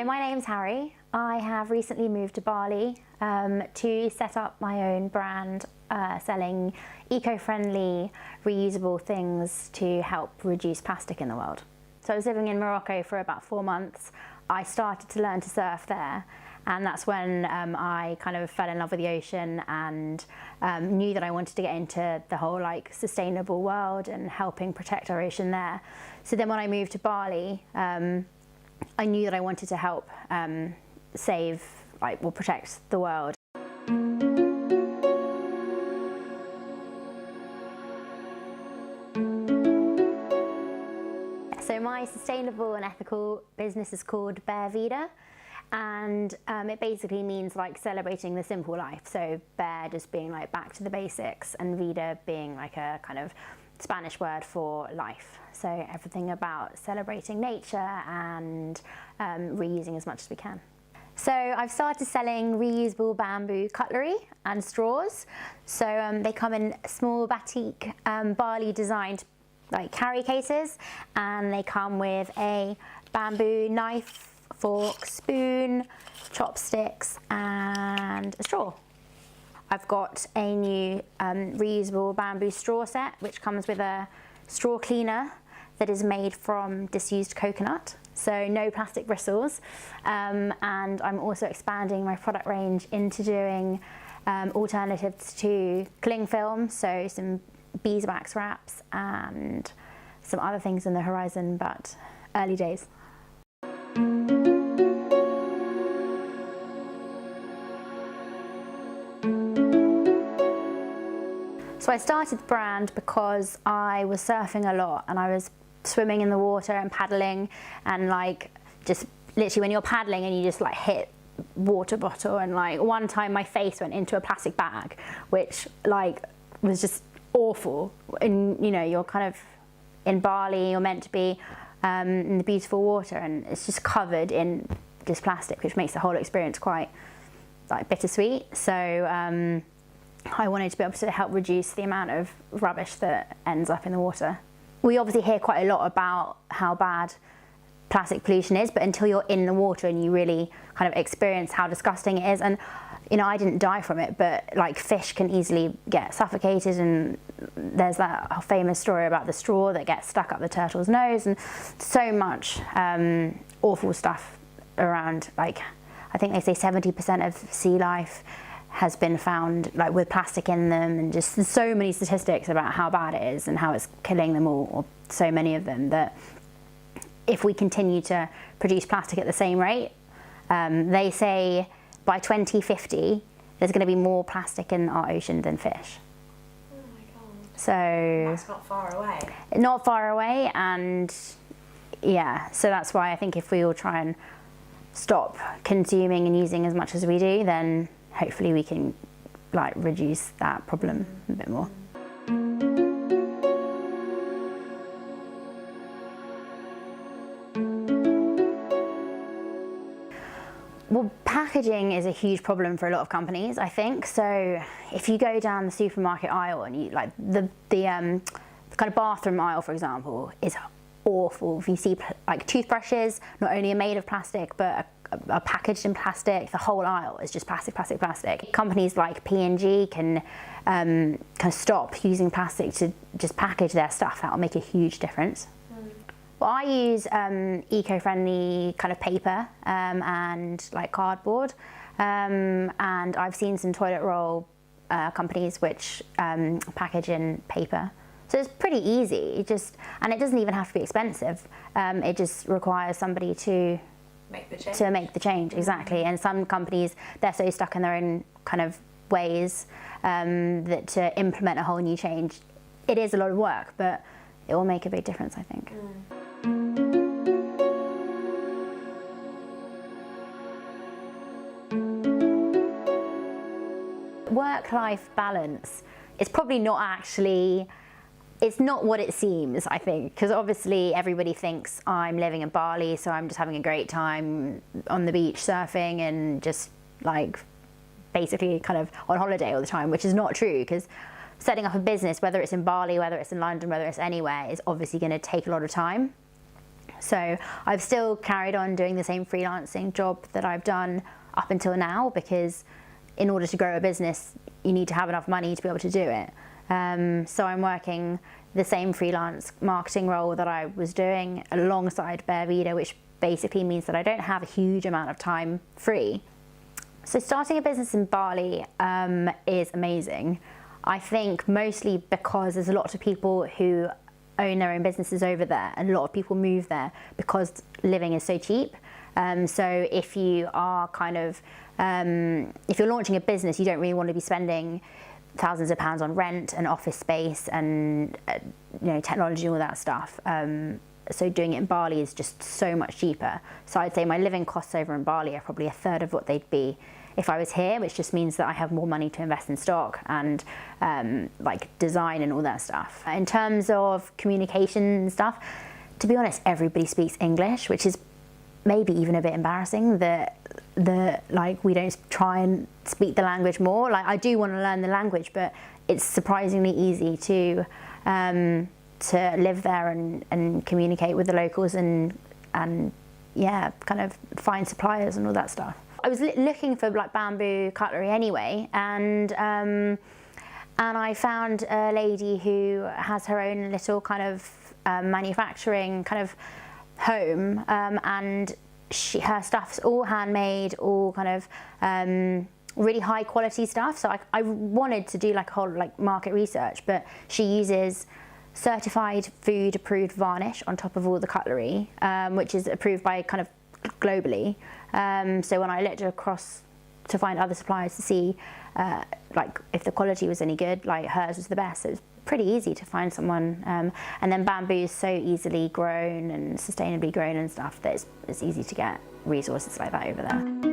So my name's Harrie. I have recently moved to Bali to set up my own brand selling eco-friendly, reusable things to help reduce plastic in the world. So I was living in Morocco for about 4 months. I started to learn to surf there, and that's when I kind of fell in love with the ocean and knew that I wanted to get into the whole sustainable world and helping protect our ocean there. So then when I moved to Bali, I knew that I wanted to help save, protect the world. So my sustainable and ethical business is called Bare Vida, and it basically means celebrating the simple life. So Bear just being back to the basics, and Vida being a kind of Spanish word for life. So everything about celebrating nature and reusing as much as we can. So I've started selling reusable bamboo cutlery and straws. So they come in small batik Bali designed carry cases, and they come with a bamboo knife, fork, spoon, chopsticks and a straw. I've got a new reusable bamboo straw set, which comes with a straw cleaner that is made from disused coconut, so no plastic bristles. And I'm also expanding my product range into doing alternatives to cling film, so some beeswax wraps and some other things in the horizon, but early days. So I started the brand because I was surfing a lot, and I was swimming in the water and paddling, and just literally when you're paddling and you just hit water bottle, and one time my face went into a plastic bag, which was just awful. And you're kind of in Bali, you're meant to be in the beautiful water, and it's just covered in just plastic, which makes the whole experience quite bittersweet. So I wanted to be able to help reduce the amount of rubbish that ends up in the water. We obviously hear quite a lot about how bad plastic pollution is, but until you're in the water and you really kind of experience how disgusting it is, and I didn't die from it, but fish can easily get suffocated, and there's that famous story about the straw that gets stuck up the turtle's nose, and so much awful stuff around. I think they say 70% of sea life has been found with plastic in them, and just so many statistics about how bad it is and how it's killing them all, or so many of them, that if we continue to produce plastic at the same rate, they say by 2050 there's going to be more plastic in our ocean than fish. Oh my God. So that's not far away. Not far away, and yeah, so that's why I think if we all try and stop consuming and using as much as we do, then hopefully we can reduce that problem a bit more. Well, packaging is a huge problem for a lot of companies, I think. So if you go down the supermarket aisle and you the kind of bathroom aisle, for example, is awful. If you see toothbrushes, not only are made of plastic, but are packaged in plastic. The whole aisle is just plastic, plastic, plastic. Companies like P&G can stop using plastic to just package their stuff. That will make a huge difference. Well, I use eco-friendly kind of paper and cardboard, and I've seen some toilet roll companies which package in paper. So it's pretty easy, and it doesn't even have to be expensive. It just requires somebody to make the change, exactly. And some companies, they're so stuck in their own kind of ways that to implement a whole new change, it is a lot of work, but it will make a big difference, I think. Work-life balance is probably not actually, it's not what it seems, I think, because obviously everybody thinks I'm living in Bali, so I'm just having a great time on the beach surfing and just basically kind of on holiday all the time, which is not true, because setting up a business, whether it's in Bali, whether it's in London, whether it's anywhere, is obviously going to take a lot of time. So I've still carried on doing the same freelancing job that I've done up until now, because in order to grow a business, you need to have enough money to be able to do it. So I'm working the same freelance marketing role that I was doing alongside Bare Vida, which basically means that I don't have a huge amount of time free. So starting a business in Bali is amazing. I think mostly because there's a lot of people who own their own businesses over there, and a lot of people move there because living is so cheap. So if you are if you're launching a business, you don't really want to be spending thousands of pounds on rent and office space and technology and all that stuff. So doing it in Bali is just so much cheaper. So I'd say my living costs over in Bali are probably a third of what they'd be if I was here, which just means that I have more money to invest in stock and like design and all that stuff. In terms of communication and stuff, to be honest, everybody speaks English, which is maybe even a bit embarrassing that like we don't try and speak the language more. Like I do want to learn the language, but it's surprisingly easy to live there and communicate with the locals and yeah, kind of find suppliers and all that stuff. I was looking for like bamboo cutlery anyway, and I found a lady who has her own little kind of manufacturing kind of home, and her stuff's all handmade, all kind of really high quality stuff. So I wanted to do like a whole like market research, but she uses certified food approved varnish on top of all the cutlery, which is approved by kind of globally. So when I looked across to find other suppliers to see like if the quality was any good, like hers was the best. So it was pretty easy to find someone. And then bamboo is so easily grown and sustainably grown and stuff that it's easy to get resources like that over there.